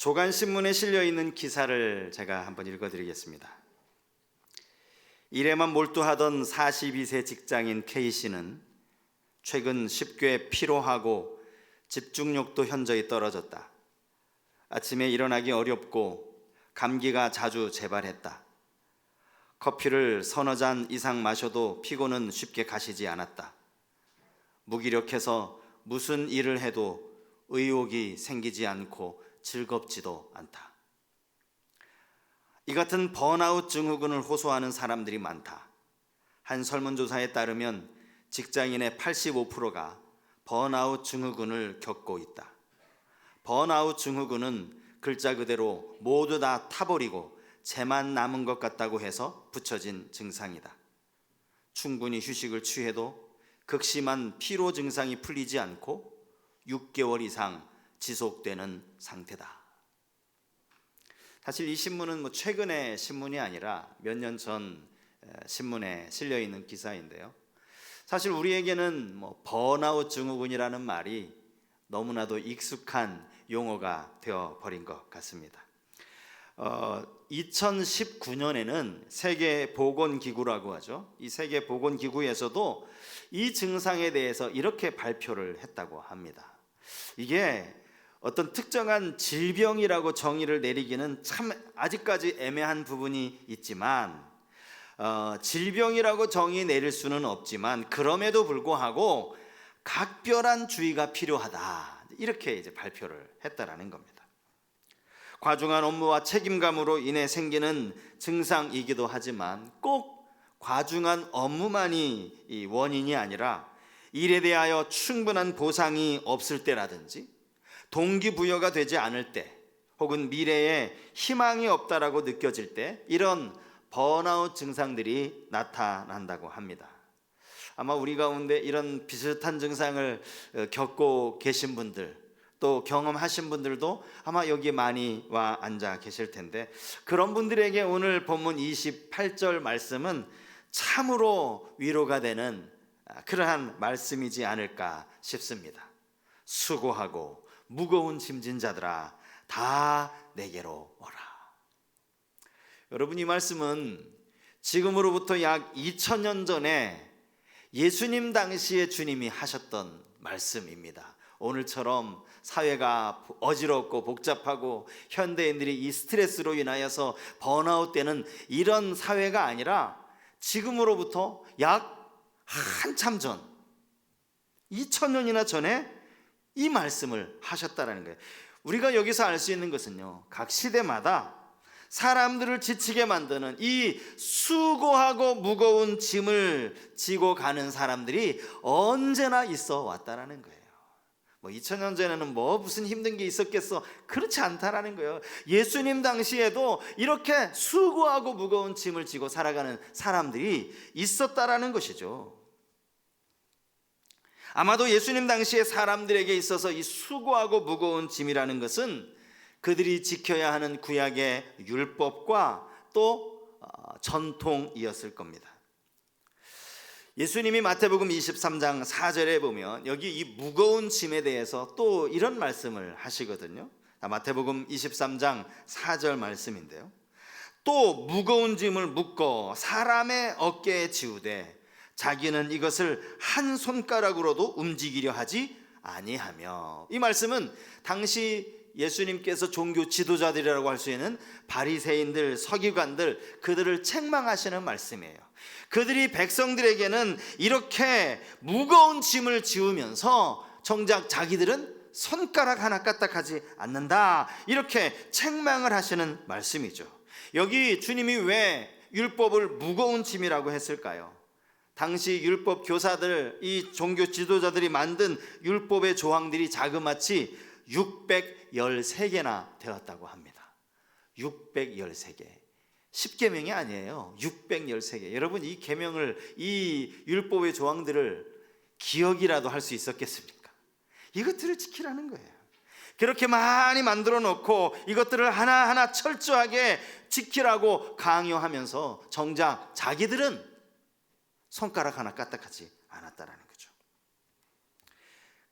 조간신문에 실려 있는 기사를 제가 한번 읽어드리겠습니다. 일에만 몰두하던 42세 직장인 K씨는 최근 쉽게 피로하고 집중력도 현저히 떨어졌다. 아침에 일어나기 어렵고 감기가 자주 재발했다. 커피를 서너 잔 이상 마셔도 피곤은 쉽게 가시지 않았다. 무기력해서 무슨 일을 해도 의욕이 생기지 않고 즐겁지도 않다. 이 같은 번아웃 증후군을 호소하는 사람들이 많다. 한 설문조사에 따르면 직장인의 85%가 번아웃 증후군을 겪고 있다. 번아웃 증후군은 글자 그대로 모두 다 타버리고 재만 남은 것 같다고 해서 붙여진 증상이다. 충분히 휴식을 취해도 극심한 피로 증상이 풀리지 않고 6개월 이상 지속되는 상태다. 사실 이 신문은 최근의 신문이 아니라 몇 년 전 신문에 실려 있는 기사인데요. 사실 우리에게는 번아웃 증후군이라는 말이 너무나도 익숙한 용어가 되어버린 것 같습니다. 2019년에는 세계보건기구라고 하죠. 이 세계보건기구에서도 이 증상에 대해서 이렇게 발표를 했다고 합니다. 이게 어떤 특정한 질병이라고 정의를 내리기는 참 아직까지 애매한 부분이 있지만 질병이라고 정의 내릴 수는 없지만 그럼에도 불구하고 각별한 주의가 필요하다, 이렇게 이제 발표를 했다라는 겁니다. 과중한 업무와 책임감으로 인해 생기는 증상이기도 하지만 꼭 과중한 업무만이 이 원인이 아니라 일에 대하여 충분한 보상이 없을 때라든지 동기부여가 되지 않을 때 혹은 미래에 희망이 없다라고 느껴질 때 이런 번아웃 증상들이 나타난다고 합니다. 아마 우리 가운데 이런 비슷한 증상을 겪고 계신 분들, 또 경험하신 분들도 아마 여기 많이 와 앉아 계실 텐데, 그런 분들에게 오늘 본문 28절 말씀은 참으로 위로가 되는 그러한 말씀이지 않을까 싶습니다. 수고하고 무거운 짐진 자들아 다 내게로 오라. 여러분, 이 말씀은 지금으로부터 약 2000년 전에 예수님 당시에 주님이 하셨던 말씀입니다. 오늘처럼 사회가 어지럽고 복잡하고 현대인들이 이 스트레스로 인하여서 번아웃되는 이런 사회가 아니라 지금으로부터 약 한참 전, 2000년이나 전에 이 말씀을 하셨다라는 거예요. 우리가 여기서 알 수 있는 것은요, 각 시대마다 사람들을 지치게 만드는 이 수고하고 무거운 짐을 지고 가는 사람들이 언제나 있어 왔다라는 거예요. 2000년 전에는 무슨 힘든 게 있었겠어? 그렇지 않다라는 거예요. 예수님 당시에도 이렇게 수고하고 무거운 짐을 지고 살아가는 사람들이 있었다라는 것이죠. 아마도 예수님 당시의 사람들에게 있어서 이 수고하고 무거운 짐이라는 것은 그들이 지켜야 하는 구약의 율법과 또 전통이었을 겁니다. 예수님이 마태복음 23장 4절에 보면 여기 이 무거운 짐에 대해서 또 이런 말씀을 하시거든요. 마태복음 23장 4절 말씀인데요. 또 무거운 짐을 묶어 사람의 어깨에 지우되 자기는 이것을 한 손가락으로도 움직이려 하지 아니하며. 이 말씀은 당시 예수님께서 종교 지도자들이라고 할 수 있는 바리새인들, 서기관들, 그들을 책망하시는 말씀이에요. 그들이 백성들에게는 이렇게 무거운 짐을 지우면서 정작 자기들은 손가락 하나 까딱하지 않는다, 이렇게 책망을 하시는 말씀이죠. 여기 주님이 왜 율법을 무거운 짐이라고 했을까요? 당시 율법 교사들, 이 종교 지도자들이 만든 율법의 조항들이 자그마치 613개나 되었다고 합니다. 613개. 10계명이 아니에요. 613개. 여러분, 이 계명을, 이 율법의 조항들을 기억이라도 할 수 있었겠습니까? 이것들을 지키라는 거예요. 그렇게 많이 만들어 놓고 이것들을 하나하나 철저하게 지키라고 강요하면서 정작 자기들은 손가락 하나 까딱하지 않았다라는 거죠.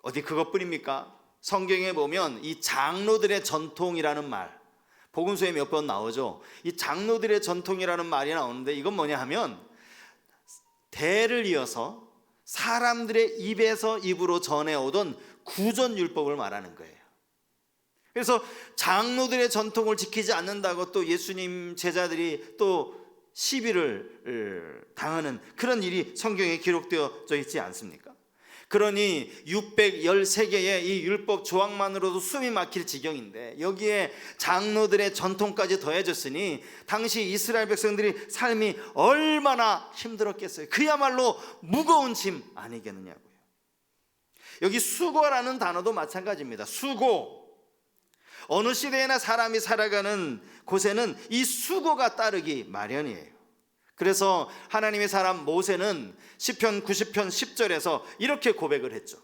어디 그것뿐입니까? 성경에 보면 이 장로들의 전통이라는 말, 복음서에 몇 번 나오죠. 이 장로들의 전통이라는 말이 나오는데 이건 뭐냐 하면 대를 이어서 사람들의 입에서 입으로 전해오던 구전율법을 말하는 거예요. 그래서 장로들의 전통을 지키지 않는다고 또 예수님 제자들이 또 시비를 당하는 그런 일이 성경에 기록되어져 있지 않습니까? 그러니 613개의 이 율법 조항만으로도 숨이 막힐 지경인데 여기에 장로들의 전통까지 더해졌으니 당시 이스라엘 백성들이 삶이 얼마나 힘들었겠어요. 그야말로 무거운 짐 아니겠느냐고요. 여기 수고라는 단어도 마찬가지입니다. 수고. 어느 시대에나 사람이 살아가는 곳에는 이 수고가 따르기 마련이에요. 그래서 하나님의 사람 모세는 시편 90편 10절에서 이렇게 고백을 했죠.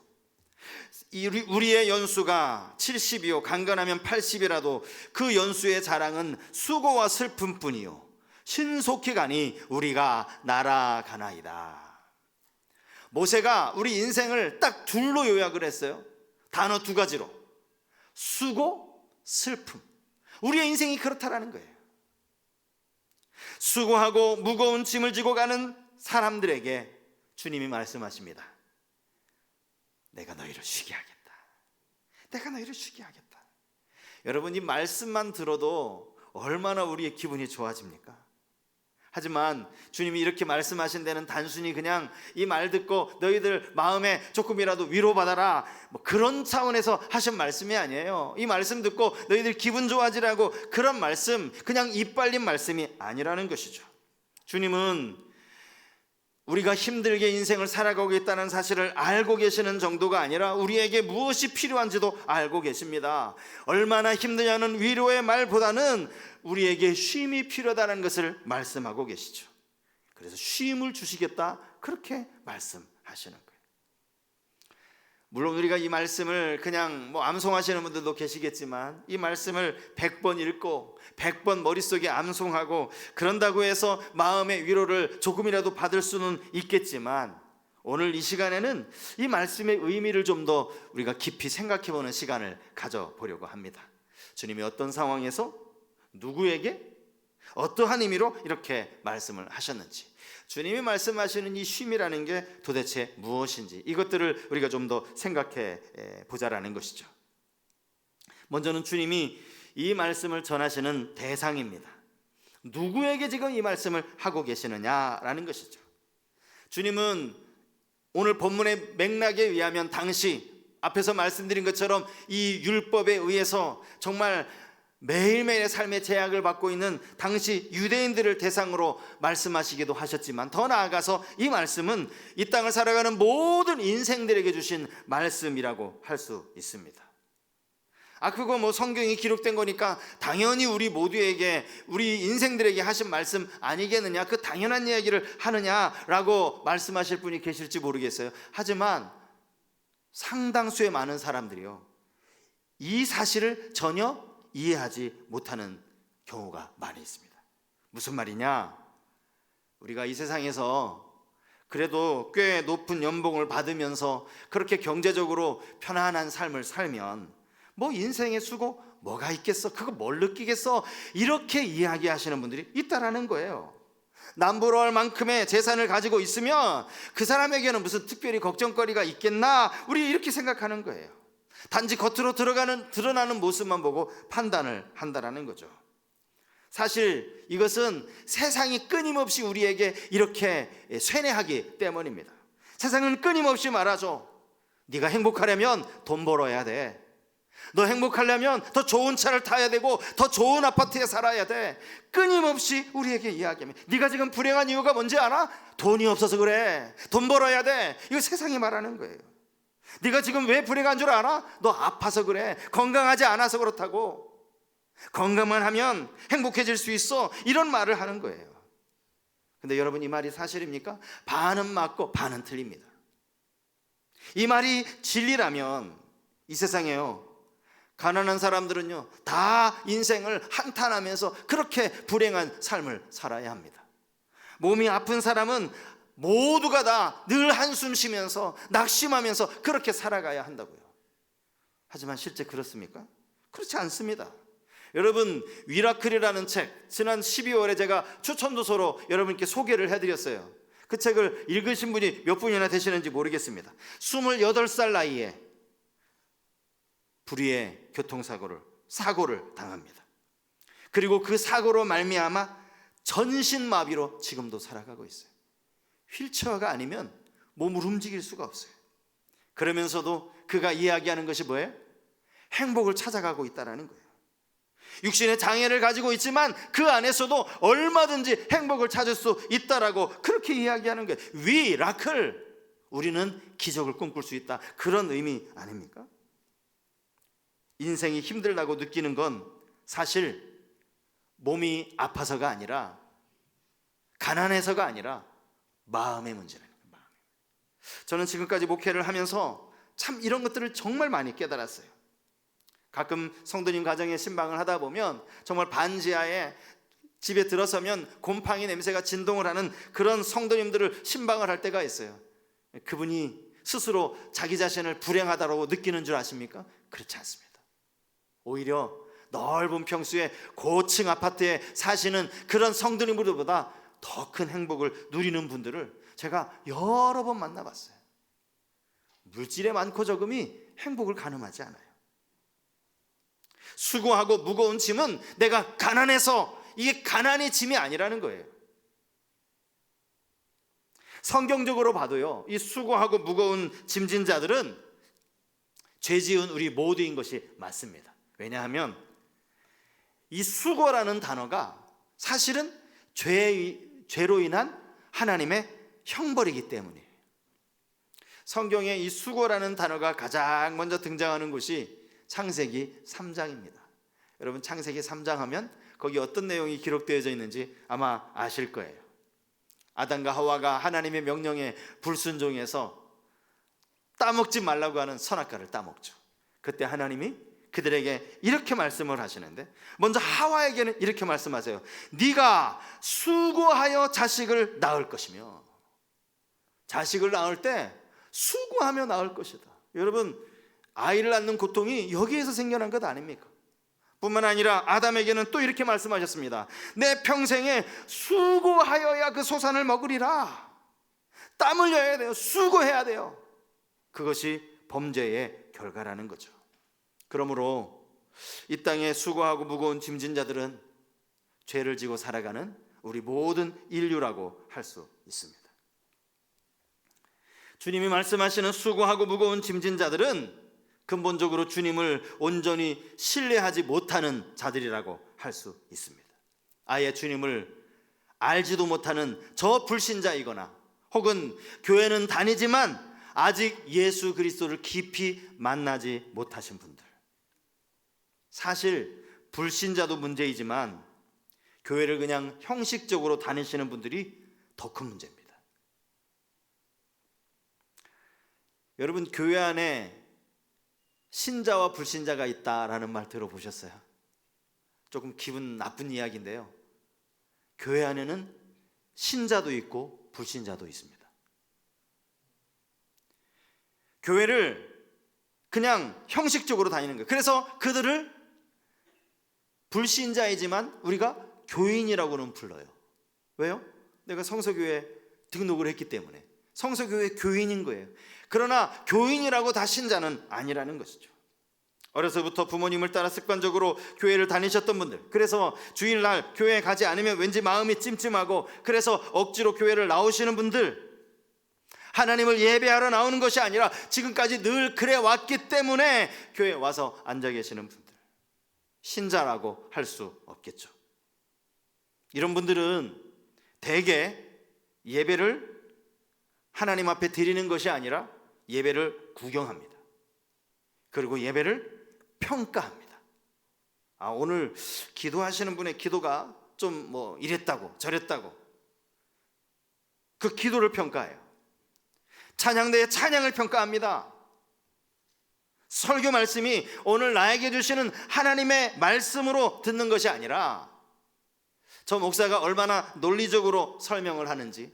우리의 연수가 70이요 강건하면 80이라도 그 연수의 자랑은 수고와 슬픔뿐이요 신속히 가니 우리가 날아가나이다. 모세가 우리 인생을 딱 둘로 요약을 했어요. 단어 두 가지로. 수고, 슬픔. 우리의 인생이 그렇다라는 거예요. 수고하고 무거운 짐을 지고 가는 사람들에게 주님이 말씀하십니다. 내가 너희를 쉬게 하겠다. 내가 너희를 쉬게 하겠다. 여러분, 이 말씀만 들어도 얼마나 우리의 기분이 좋아집니까? 하지만 주님이 이렇게 말씀하신 데는 단순히 그냥 이 말 듣고 너희들 마음에 조금이라도 위로받아라 뭐 그런 차원에서 하신 말씀이 아니에요. 이 말씀 듣고 너희들 기분 좋아지라고 그런 말씀, 그냥 입 벌린 말씀이 아니라는 것이죠. 주님은 우리가 힘들게 인생을 살아가고 있다는 사실을 알고 계시는 정도가 아니라 우리에게 무엇이 필요한지도 알고 계십니다. 얼마나 힘드냐는 위로의 말보다는 우리에게 쉼이 필요하다는 것을 말씀하고 계시죠. 그래서 쉼을 주시겠다 그렇게 말씀하시는 거예요. 물론 우리가 이 말씀을 그냥 암송하시는 분들도 계시겠지만 이 말씀을 100번 읽고 100번 머릿속에 암송하고 그런다고 해서 마음의 위로를 조금이라도 받을 수는 있겠지만 오늘 이 시간에는 이 말씀의 의미를 좀 더 우리가 깊이 생각해보는 시간을 가져보려고 합니다. 주님이 어떤 상황에서 누구에게 어떠한 의미로 이렇게 말씀을 하셨는지, 주님이 말씀하시는 이 쉼이라는 게 도대체 무엇인지 이것들을 우리가 좀 더 생각해 보자라는 것이죠. 먼저는 주님이 이 말씀을 전하시는 대상입니다. 누구에게 지금 이 말씀을 하고 계시느냐라는 것이죠. 주님은 오늘 본문의 맥락에 의하면 당시 앞에서 말씀드린 것처럼 이 율법에 의해서 정말 매일매일의 삶의 제약을 받고 있는 당시 유대인들을 대상으로 말씀하시기도 하셨지만 더 나아가서 이 말씀은 이 땅을 살아가는 모든 인생들에게 주신 말씀이라고 할 수 있습니다. 그거 성경이 기록된 거니까 당연히 우리 모두에게, 우리 인생들에게 하신 말씀 아니겠느냐, 그 당연한 이야기를 하느냐라고 말씀하실 분이 계실지 모르겠어요. 하지만 상당수의 많은 사람들이요 이 사실을 전혀 이해하지 못하는 경우가 많이 있습니다. 무슨 말이냐? 우리가 이 세상에서 그래도 꽤 높은 연봉을 받으면서 그렇게 경제적으로 편안한 삶을 살면 인생의 수고 뭐가 있겠어? 그거 뭘 느끼겠어? 이렇게 이야기하시는 분들이 있다라는 거예요. 남부러울 만큼의 재산을 가지고 있으면 그 사람에게는 무슨 특별히 걱정거리가 있겠나? 우리 이렇게 생각하는 거예요. 단지 겉으로 드러나는 모습만 보고 판단을 한다라는 거죠. 사실 이것은 세상이 끊임없이 우리에게 이렇게 쇠뇌하기 때문입니다. 세상은 끊임없이 말하죠. 네가 행복하려면 돈 벌어야 돼. 너 행복하려면 더 좋은 차를 타야 되고 더 좋은 아파트에 살아야 돼. 끊임없이 우리에게 이야기합니다. 네가 지금 불행한 이유가 뭔지 알아? 돈이 없어서 그래. 돈 벌어야 돼. 이거 세상이 말하는 거예요. 네가 지금 왜 불행한 줄 알아? 너 아파서 그래. 건강하지 않아서 그렇다고. 건강만 하면 행복해질 수 있어. 이런 말을 하는 거예요. 근데 여러분, 이 말이 사실입니까? 반은 맞고 반은 틀립니다. 이 말이 진리라면 이 세상에요 가난한 사람들은요 다 인생을 한탄하면서 그렇게 불행한 삶을 살아야 합니다. 몸이 아픈 사람은 모두가 다 늘 한숨 쉬면서 낙심하면서 그렇게 살아가야 한다고요. 하지만 실제 그렇습니까? 그렇지 않습니다. 여러분, 미라클이라는 책, 지난 12월에 제가 추천도서로 여러분께 소개를 해드렸어요. 그 책을 읽으신 분이 몇 분이나 되시는지 모르겠습니다. 28살 나이에 불의의 사고를 당합니다. 그리고 그 사고로 말미암아 전신마비로 지금도 살아가고 있어요. 휠체어가 아니면 몸을 움직일 수가 없어요. 그러면서도 그가 이야기하는 것이 뭐예요? 행복을 찾아가고 있다는 거예요. 육신의 장애를 가지고 있지만 그 안에서도 얼마든지 행복을 찾을 수 있다라고 그렇게 이야기하는 거예요. 미라클, 우리는 기적을 꿈꿀 수 있다, 그런 의미 아닙니까? 인생이 힘들다고 느끼는 건 사실 몸이 아파서가 아니라, 가난해서가 아니라 마음의 문제라는 거예요. 마음. 저는 지금까지 목회를 하면서 참 이런 것들을 정말 많이 깨달았어요. 가끔 성도님 가정에 신방을 하다 보면 정말 반지하에 집에 들어서면 곰팡이 냄새가 진동을 하는 그런 성도님들을 신방을 할 때가 있어요. 그분이 스스로 자기 자신을 불행하다고 느끼는 줄 아십니까? 그렇지 않습니다. 오히려 넓은 평수의 고층 아파트에 사시는 그런 성도님들보다 더 큰 행복을 누리는 분들을 제가 여러 번 만나봤어요. 물질의 많고 적음이 행복을 가늠하지 않아요. 수고하고 무거운 짐은 내가 가난해서, 이게 가난의 짐이 아니라는 거예요. 성경적으로 봐도요, 이 수고하고 무거운 짐진 자들은 죄 지은 우리 모두인 것이 맞습니다. 왜냐하면 이 수고라는 단어가 사실은 죄로 인한 하나님의 형벌이기 때문이에요. 성경에 이 수고라는 단어가 가장 먼저 등장하는 곳이 창세기 3장입니다. 여러분, 창세기 3장 하면 거기 어떤 내용이 기록되어져 있는지 아마 아실 거예요. 아담과 하와가 하나님의 명령에 불순종해서 따먹지 말라고 하는 선악과를 따먹죠. 그때 하나님이 그들에게 이렇게 말씀을 하시는데, 먼저 하와에게는 이렇게 말씀하세요. 네가 수고하여 자식을 낳을 것이며, 자식을 낳을 때 수고하며 낳을 것이다. 여러분, 아이를 낳는 고통이 여기에서 생겨난 것 아닙니까? 뿐만 아니라 아담에게는 또 이렇게 말씀하셨습니다. 내 평생에 수고하여야 그 소산을 먹으리라. 땀 흘려야 돼요. 수고해야 돼요. 그것이 범죄의 결과라는 거죠. 그러므로 이 땅에 수고하고 무거운 짐진 자들은 죄를 지고 살아가는 우리 모든 인류라고 할 수 있습니다. 주님이 말씀하시는 수고하고 무거운 짐진 자들은 근본적으로 주님을 온전히 신뢰하지 못하는 자들이라고 할 수 있습니다. 아예 주님을 알지도 못하는 저 불신자이거나, 혹은 교회는 다니지만 아직 예수 그리스도를 깊이 만나지 못하신 분들. 사실 불신자도 문제이지만 교회를 그냥 형식적으로 다니시는 분들이 더 큰 문제입니다. 여러분, 교회 안에 신자와 불신자가 있다라는 말 들어보셨어요? 조금 기분 나쁜 이야기인데요, 교회 안에는 신자도 있고 불신자도 있습니다. 교회를 그냥 형식적으로 다니는 거예요. 그래서 그들을 불신자이지만 우리가 교인이라고는 불러요. 왜요? 내가 성서교회에 등록을 했기 때문에 성서교회 교인인 거예요. 그러나 교인이라고 다 신자는 아니라는 것이죠. 어려서부터 부모님을 따라 습관적으로 교회를 다니셨던 분들, 그래서 주일날 교회에 가지 않으면 왠지 마음이 찜찜하고 그래서 억지로 교회를 나오시는 분들, 하나님을 예배하러 나오는 것이 아니라 지금까지 늘 그래 왔기 때문에 교회에 와서 앉아 계시는 분들, 신자라고 할 수 없겠죠. 이런 분들은 대개 예배를 하나님 앞에 드리는 것이 아니라 예배를 구경합니다. 그리고 예배를 평가합니다. 오늘 기도하시는 분의 기도가 좀 이랬다고 저랬다고, 그 기도를 평가해요. 찬양대의 찬양을 평가합니다. 설교 말씀이 오늘 나에게 주시는 하나님의 말씀으로 듣는 것이 아니라 저 목사가 얼마나 논리적으로 설명을 하는지,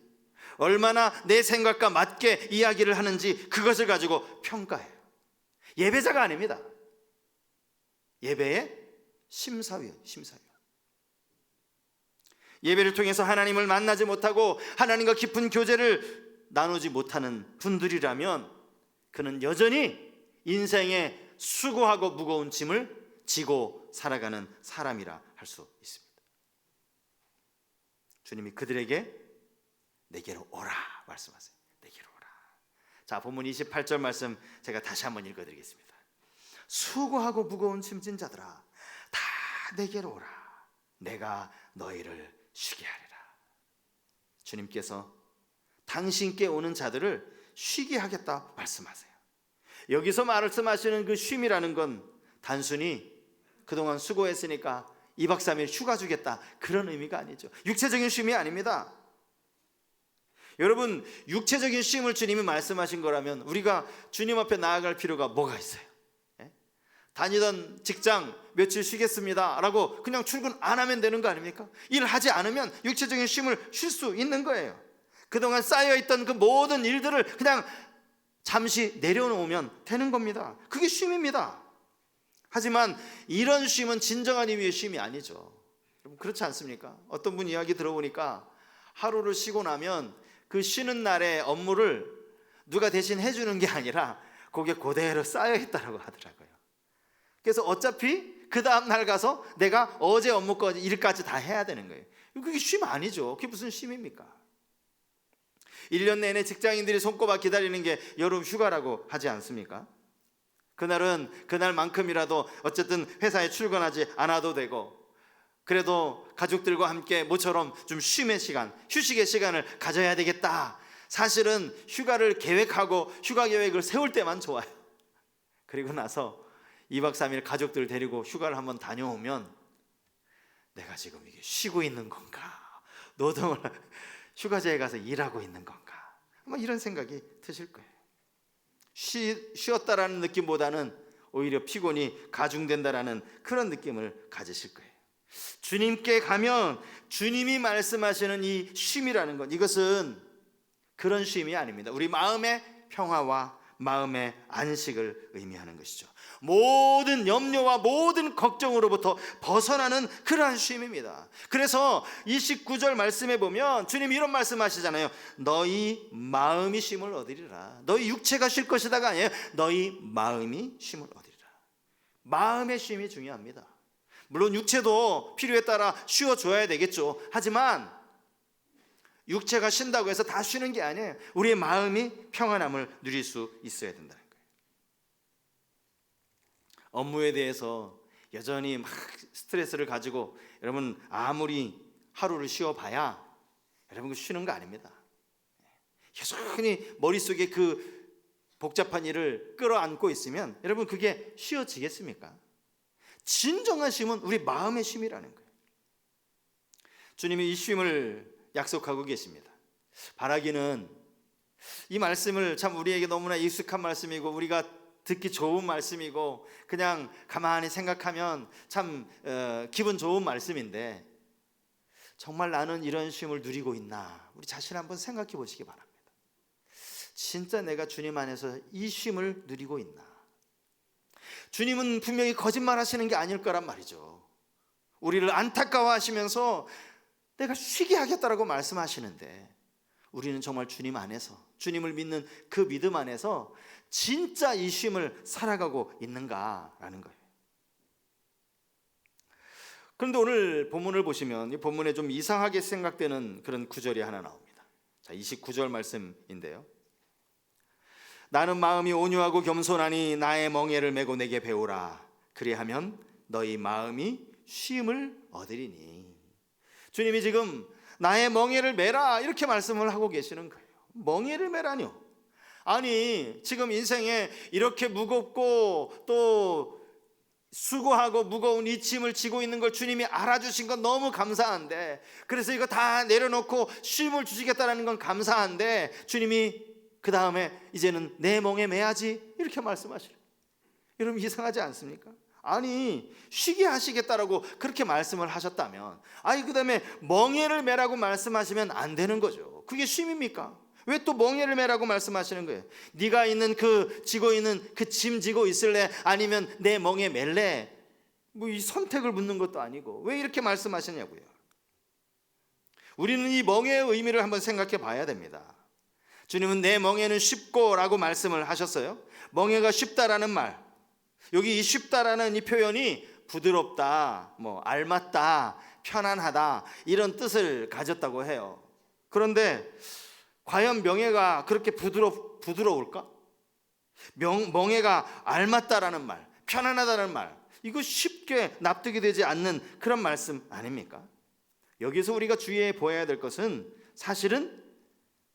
얼마나 내 생각과 맞게 이야기를 하는지, 그것을 가지고 평가해요. 예배자가 아닙니다. 예배의 심사위원. 예배를 통해서 하나님을 만나지 못하고 하나님과 깊은 교제를 나누지 못하는 분들이라면 그는 여전히 인생의 수고하고 무거운 짐을 지고 살아가는 사람이라 할 수 있습니다. 주님이 그들에게 내게로 오라 말씀하세요. 내게로 오라. 자, 본문 28절 말씀 제가 다시 한번 읽어드리겠습니다. 수고하고 무거운 짐진 자들아 다 내게로 오라. 내가 너희를 쉬게 하리라. 주님께서 당신께 오는 자들을 쉬게 하겠다 말씀하세요. 여기서 말씀하시는 그 쉼이라는 건 단순히 그동안 수고했으니까 2박 3일 휴가 주겠다 그런 의미가 아니죠. 육체적인 쉼이 아닙니다. 여러분, 육체적인 쉼을 주님이 말씀하신 거라면 우리가 주님 앞에 나아갈 필요가 뭐가 있어요? 다니던 직장 며칠 쉬겠습니다 라고 그냥 출근 안 하면 되는 거 아닙니까? 일하지 않으면 육체적인 쉼을 쉴 수 있는 거예요. 그동안 쌓여있던 그 모든 일들을 그냥 잠시 내려놓으면 되는 겁니다. 그게 쉼입니다. 하지만 이런 쉼은 진정한 의미의 쉼이 아니죠. 그렇지 않습니까? 어떤 분 이야기 들어보니까 하루를 쉬고 나면 그 쉬는 날의 업무를 누가 대신 해주는 게 아니라 그게 그대로 쌓여있다고 하더라고요. 그래서 어차피 그 다음 날 가서 내가 어제 업무까지 일까지 다 해야 되는 거예요. 그게 쉼 아니죠. 그게 무슨 쉼입니까? 1년 내내 직장인들이 손꼽아 기다리는 게 여름 휴가라고 하지 않습니까? 그날은 그날만큼이라도 어쨌든 회사에 출근하지 않아도 되고, 그래도 가족들과 함께 모처럼 좀 쉼의 시간, 휴식의 시간을 가져야 되겠다. 사실은 휴가를 계획하고 휴가 계획을 세울 때만 좋아요. 그리고 나서 2박 3일 가족들 데리고 휴가를 한번 다녀오면 내가 지금 이게 쉬고 있는 건가? 노동을 휴가지에 가서 일하고 있는 건가? 아마 이런 생각이 드실 거예요. 쉬었다라는 느낌보다는 오히려 피곤이 가중된다라는 그런 느낌을 가지실 거예요. 주님께 가면 주님이 말씀하시는 이 쉼이라는 것, 이것은 그런 쉼이 아닙니다. 우리 마음의 평화와 마음의 안식을 의미하는 것이죠. 모든 염려와 모든 걱정으로부터 벗어나는 그러한 쉼입니다. 그래서 29절 말씀에 보면 주님이 이런 말씀하시잖아요. 너희 마음이 쉼을 얻으리라. 너희 육체가 쉴 것이다가 아니에요. 너희 마음이 쉼을 얻으리라. 마음의 쉼이 중요합니다. 물론 육체도 필요에 따라 쉬어줘야 되겠죠. 하지만 육체가 쉰다고 해서 다 쉬는 게 아니에요. 우리의 마음이 평안함을 누릴 수 있어야 된다는 거예요. 업무에 대해서 여전히 막 스트레스를 가지고 여러분 아무리 하루를 쉬어봐야 여러분 쉬는 거 아닙니다. 여전히 머릿속에 그 복잡한 일을 끌어안고 있으면 여러분 그게 쉬어지겠습니까? 진정한 쉼은 우리 마음의 쉼이라는 거예요. 주님이 이 쉼을 약속하고 계십니다. 바라기는 이 말씀을 참 우리에게 너무나 익숙한 말씀이고 우리가 듣기 좋은 말씀이고 그냥 가만히 생각하면 참 기분 좋은 말씀인데 정말 나는 이런 쉼을 누리고 있나? 우리 자신 한번 생각해 보시기 바랍니다. 진짜 내가 주님 안에서 이 쉼을 누리고 있나? 주님은 분명히 거짓말 하시는 게 아닐 거란 말이죠. 우리를 안타까워하시면서 내가 쉬게 하겠다라고 말씀하시는데 우리는 정말 주님 안에서, 주님을 믿는 그 믿음 안에서 진짜 이 쉼을 살아가고 있는가라는 거예요. 그런데 오늘 본문을 보시면 이 본문에 좀 이상하게 생각되는 그런 구절이 하나 나옵니다. 자, 29절 말씀인데요. 나는 마음이 온유하고 겸손하니 나의 멍에를 메고 내게 배우라. 그리하면 너희 마음이 쉼을 얻으리니. 주님이 지금 나의 멍에를 메라 이렇게 말씀을 하고 계시는 거예요. 멍에를 메라뇨. 아니 지금 인생에 이렇게 무겁고 또 수고하고 무거운 이 짐을 지고 있는 걸 주님이 알아주신 건 너무 감사한데, 그래서 이거 다 내려놓고 쉼을 주시겠다는 건 감사한데 주님이 그 다음에 이제는 내 멍에 매야지 이렇게 말씀하시는, 여러분 이상하지 않습니까? 아니 쉬게 하시겠다라고 그렇게 말씀을 하셨다면 아니 그 다음에 멍에를 매라고 말씀하시면 안 되는 거죠. 그게 쉼입니까? 왜 또 멍에를 매라고 말씀하시는 거예요? 네가 있는 그 지고 있는 그 짐 지고 있을래? 아니면 내 멍에 맬래? 뭐 이 선택을 묻는 것도 아니고 왜 이렇게 말씀하시냐고요. 우리는 이 멍에의 의미를 한번 생각해 봐야 됩니다. 주님은 내 멍에는 쉽고 라고 말씀을 하셨어요. 멍에가 쉽다라는 말, 여기 이 쉽다라는 이 표현이 부드럽다, 뭐 알맞다, 편안하다 이런 뜻을 가졌다고 해요. 그런데 과연 멍에가 그렇게 부드러울까? 멍에가 알맞다라는 말, 편안하다는 말, 이거 쉽게 납득이 되지 않는 그런 말씀 아닙니까? 여기서 우리가 주의해 보아야 될 것은 사실은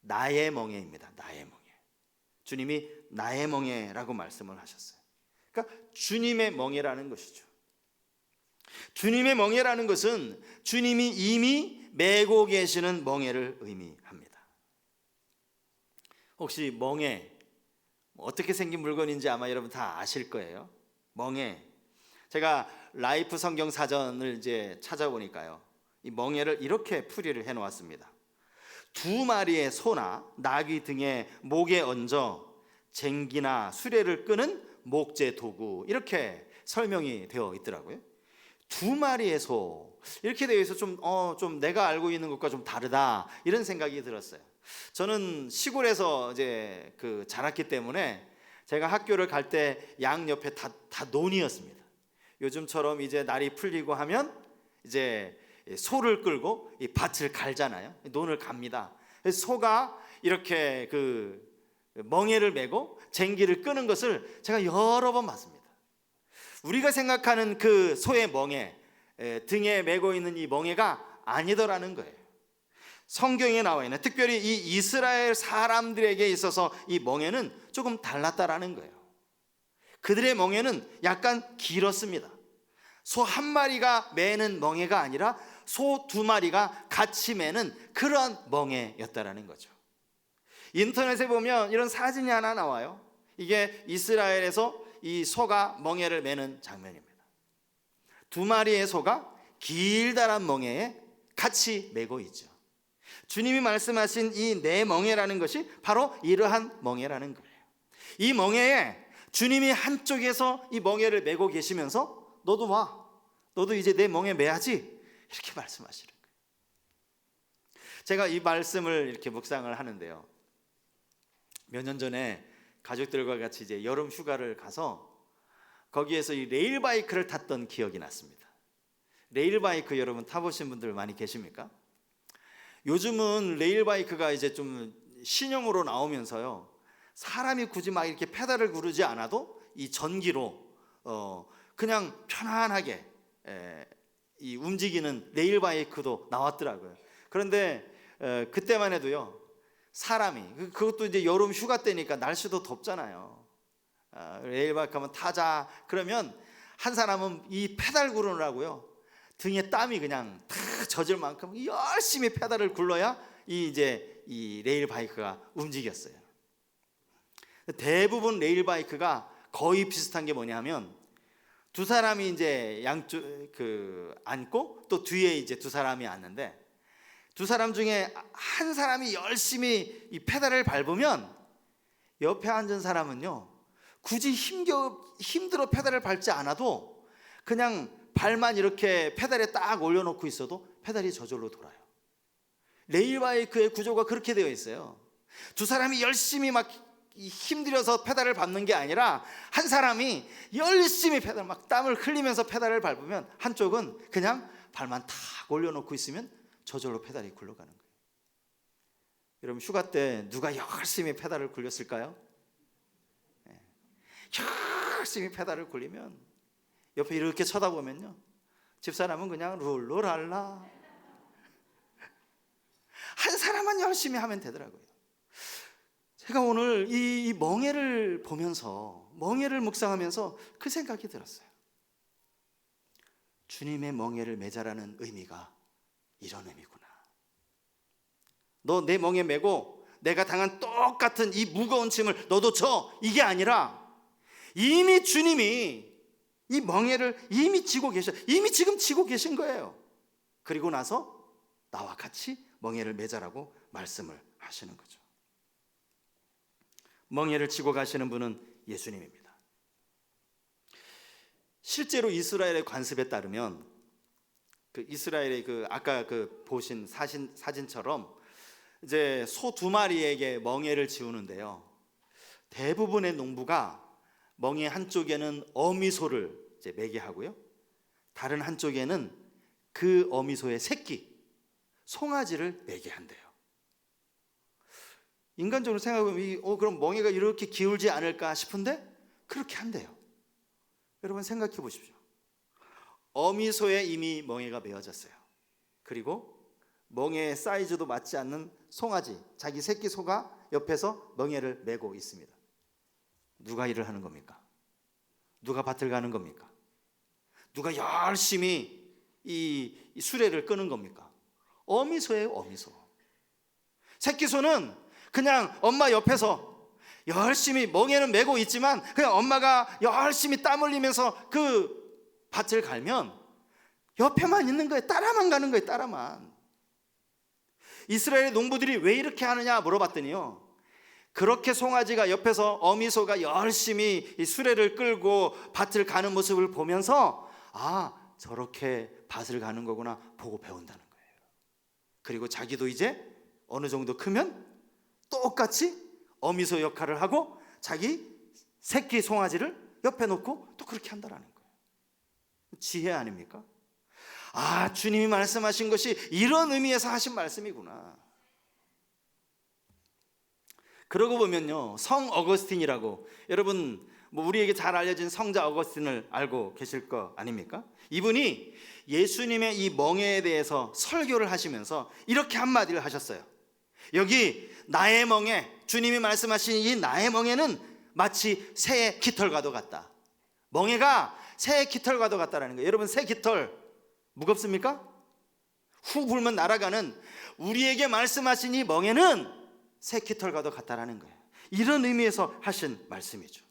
나의 멍에입니다. 나의 멍에. 주님이 나의 멍에라고 말씀을 하셨어요. 그러니까 주님의 멍에라는 것이죠. 주님의 멍에라는 것은 주님이 이미 메고 계시는 멍에를 의미합니다. 혹시 멍에 어떻게 생긴 물건인지 아마 여러분 다 아실 거예요. 멍에. 제가 라이프 성경 사전을 이제 찾아보니까요, 이 멍에를 이렇게 풀이를 해 놓았습니다. 두 마리의 소나 나귀 등의 목에 얹어 쟁기나 수레를 끄는 목재 도구, 이렇게 설명이 되어 있더라고요. 두 마리의 소, 이렇게 되어 있어 좀 내가 알고 있는 것과 좀 다르다 이런 생각이 들었어요. 저는 시골에서 이제 자랐기 때문에 제가 학교를 갈 때 양 옆에 다 논이었습니다. 요즘처럼 이제 날이 풀리고 하면 이제 소를 끌고 이 밭을 갈잖아요. 논을 갑니다. 소가 이렇게 멍에를 메고 쟁기를 끄는 것을 제가 여러 번 봤습니다. 우리가 생각하는 그 소의 멍에, 등에 메고 있는 이 멍에가 아니더라는 거예요. 성경에 나와 있는, 특별히 이 이스라엘 사람들에게 있어서 이 멍에는 조금 달랐다라는 거예요. 그들의 멍에는 약간 길었습니다. 소 한 마리가 매는 멍에가 아니라 소 두 마리가 같이 매는 그런 멍에였다라는 거죠. 인터넷에 보면 이런 사진이 하나 나와요. 이게 이스라엘에서 이 소가 멍에를 매는 장면입니다. 두 마리의 소가 길다란 멍에에 같이 매고 있죠. 주님이 말씀하신 이 내 멍에라는 것이 바로 이러한 멍에라는 거예요. 이 멍에에 주님이 한쪽에서 이 멍에를 메고 계시면서 너도 와, 너도 이제 내 멍에 매야지, 이렇게 말씀하시는 거예요. 제가 이 말씀을 이렇게 묵상을 하는데요, 몇 년 전에 가족들과 같이 이제 여름 휴가를 가서 거기에서 이 레일바이크를 탔던 기억이 났습니다. 레일바이크 여러분 타보신 분들 많이 계십니까? 요즘은 레일바이크가 이제 좀 신형으로 나오면서요, 사람이 굳이 막 이렇게 페달을 구르지 않아도 이 전기로 그냥 편안하게 이 움직이는 레일바이크도 나왔더라고요. 그런데 그때만 해도요, 사람이, 그것도 이제 여름 휴가 때니까 날씨도 덥잖아요. 레일바이크 한번 타자 그러면 한 사람은 이 페달 구르느라고요, 등에 땀이 그냥 다 젖을 만큼 열심히 페달을 굴러야 이 레일바이크가 움직였어요. 대부분 레일바이크가 거의 비슷한 게 뭐냐면, 두 사람이 이제 양쪽 앉고 또 뒤에 이제 두 사람이 앉는데, 두 사람 중에 한 사람이 열심히 이 페달을 밟으면 옆에 앉은 사람은요, 굳이 힘들어 페달을 밟지 않아도 그냥 발만 이렇게 페달에 딱 올려놓고 있어도 페달이 저절로 돌아요. 레일바이크의 구조가 그렇게 되어 있어요. 두 사람이 열심히 막 힘들여서 페달을 밟는 게 아니라 한 사람이 열심히 막 땀을 흘리면서 페달을 밟으면 한쪽은 그냥 발만 탁 올려놓고 있으면 저절로 페달이 굴러가는 거예요. 여러분 휴가 때 누가 열심히 페달을 굴렸을까요? 열심히 페달을 굴리면 옆에 이렇게 쳐다보면요, 집사람은 그냥 룰루랄라, 한 사람만 열심히 하면 되더라고요. 제가 오늘 이 멍에를 보면서, 멍에를 묵상하면서 그 생각이 들었어요. 주님의 멍에를 매자라는 의미가 이런 의미구나. 너 내 멍에 메고 내가 당한 똑같은 이 무거운 짐을 너도 져, 이게 아니라 이미 주님이 이 멍에를 이미 지고 계셔, 이미 지금 지고 계신 거예요. 그리고 나서 나와 같이 멍에를 매자라고 말씀을 하시는 거죠. 멍에를 지고 가시는 분은 예수님입니다. 실제로 이스라엘의 관습에 따르면 그 이스라엘의 그 아까 그 보신 사진처럼 이제 소 2마리에게 멍에를 지우는데요. 대부분의 농부가 멍에 한쪽에는 어미소를 이제 매게 하고요. 다른 한쪽에는 그 어미소의 새끼, 송아지를 매게 한대요. 인간적으로 생각해보면 그럼 멍에가 이렇게 기울지 않을까 싶은데 그렇게 한대요. 여러분 생각해 보십시오. 어미소에 이미 멍에가 메어졌어요. 그리고 멍에의 사이즈도 맞지 않는 송아지, 자기 새끼 소가 옆에서 멍에를 메고 있습니다. 누가 일을 하는 겁니까? 누가 밭을 가는 겁니까? 누가 열심히 이 수레를 끄는 겁니까? 어미소예요, 어미소. 새끼 소는 그냥 엄마 옆에서 열심히 멍에는 메고 있지만 그냥 엄마가 열심히 땀 흘리면서 그 밭을 갈면 옆에만 있는 거예요. 따라만 가는 거예요, 따라만. 이스라엘의 농부들이 왜 이렇게 하느냐 물어봤더니요, 그렇게 송아지가 옆에서 어미소가 열심히 이 수레를 끌고 밭을 가는 모습을 보면서 저렇게 밭을 가는 거구나 보고 배운다는 거예요. 그리고 자기도 이제 어느 정도 크면 똑같이 어미소 역할을 하고 자기 새끼 송아지를 옆에 놓고 또 그렇게 한다는 거예요. 지혜 아닙니까? 주님이 말씀하신 것이 이런 의미에서 하신 말씀이구나. 그러고 보면요, 성 어거스틴이라고, 여러분 우리에게 잘 알려진 성자 어거스틴을 알고 계실 거 아닙니까? 이분이 예수님의 이 멍에에 대해서 설교를 하시면서 이렇게 한마디를 하셨어요. 여기 나의 멍에, 주님이 말씀하신 이 나의 멍에는 마치 새의 깃털과도 같다. 멍에가 새의 깃털과도 같다라는 거예요. 여러분, 새 깃털 무겁습니까? 후 불면 날아가는 우리에게 말씀하신 이 멍에는 새 깃털과도 같다라는 거예요. 이런 의미에서 하신 말씀이죠.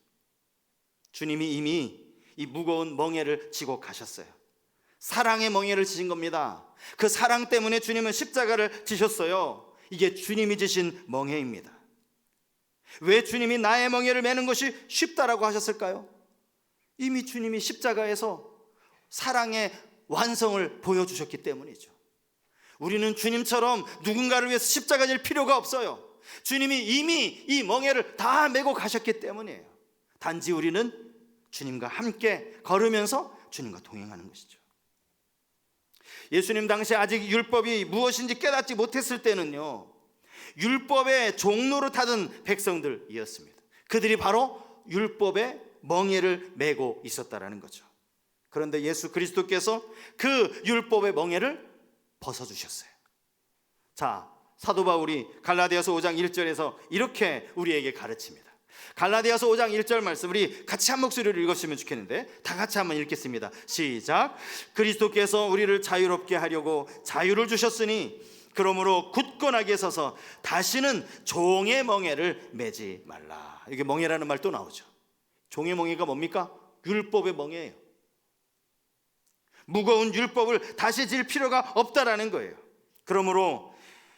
주님이 이미 이 무거운 멍에를 지고 가셨어요. 사랑의 멍에를 지신 겁니다. 그 사랑 때문에 주님은 십자가를 지셨어요. 이게 주님이 지신 멍에입니다. 왜 주님이 나의 멍에를 메는 것이 쉽다라고 하셨을까요? 이미 주님이 십자가에서 사랑의 완성을 보여주셨기 때문이죠. 우리는 주님처럼 누군가를 위해서 십자가 질 필요가 없어요. 주님이 이미 이 멍에를 다 메고 가셨기 때문이에요. 단지 우리는 주님과 함께 걸으면서 주님과 동행하는 것이죠. 예수님 당시 아직 율법이 무엇인지 깨닫지 못했을 때는요, 율법의 종로로 타던 백성들이었습니다. 그들이 바로 율법의 멍에를 메고 있었다라는 거죠. 그런데 예수 그리스도께서 그 율법의 멍에를 벗어주셨어요. 자, 사도 바울이 갈라디아서 5장 1절에서 이렇게 우리에게 가르칩니다. 갈라디아서 5장 1절 말씀 우리 같이 한 목소리로 읽었으면 좋겠는데 다 같이 한번 읽겠습니다. 시작. 그리스도께서 우리를 자유롭게 하려고 자유를 주셨으니 그러므로 굳건하게 서서 다시는 종의 멍에를 매지 말라. 이게 멍에라는 말 또 나오죠. 종의 멍에가 뭡니까? 율법의 멍에예요. 무거운 율법을 다시 질 필요가 없다라는 거예요. 그러므로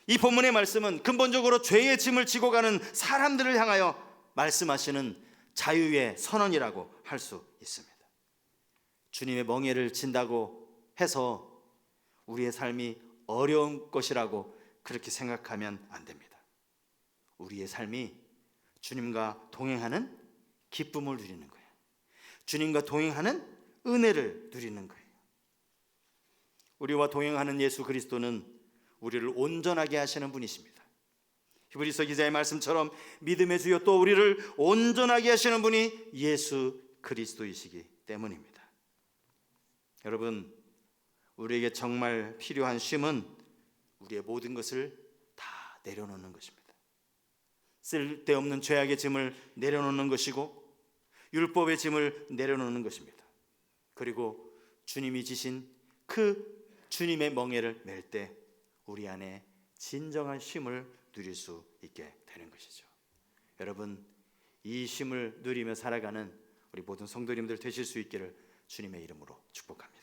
이 본문의 말씀은 근본적으로 죄의 짐을 지고 가는 사람들을 향하여 말씀하시는 자유의 선언이라고 할 수 있습니다. 주님의 멍에를 진다고 해서 우리의 삶이 어려운 것이라고 그렇게 생각하면 안 됩니다. 우리의 삶이 주님과 동행하는 기쁨을 누리는 거예요. 주님과 동행하는 은혜를 누리는 거예요. 우리와 동행하는 예수 그리스도는 우리를 온전하게 하시는 분이십니다. 히브리서 기자의 말씀처럼 믿음의 주여 또 우리를 온전하게 하시는 분이 예수 그리스도이시기 때문입니다. 여러분, 우리에게 정말 필요한 쉼은 우리의 모든 것을 다 내려놓는 것입니다. 쓸데없는 죄악의 짐을 내려놓는 것이고 율법의 짐을 내려놓는 것입니다. 그리고 주님이 지신 그 주님의 멍에를 맬 때 우리 안에 진정한 쉼을 누릴 수 있게 되는 것이죠. 여러분, 이 쉼을 누리며 살아가는 우리 모든 성도님들 되실 수 있기를 주님의 이름으로 축복합니다.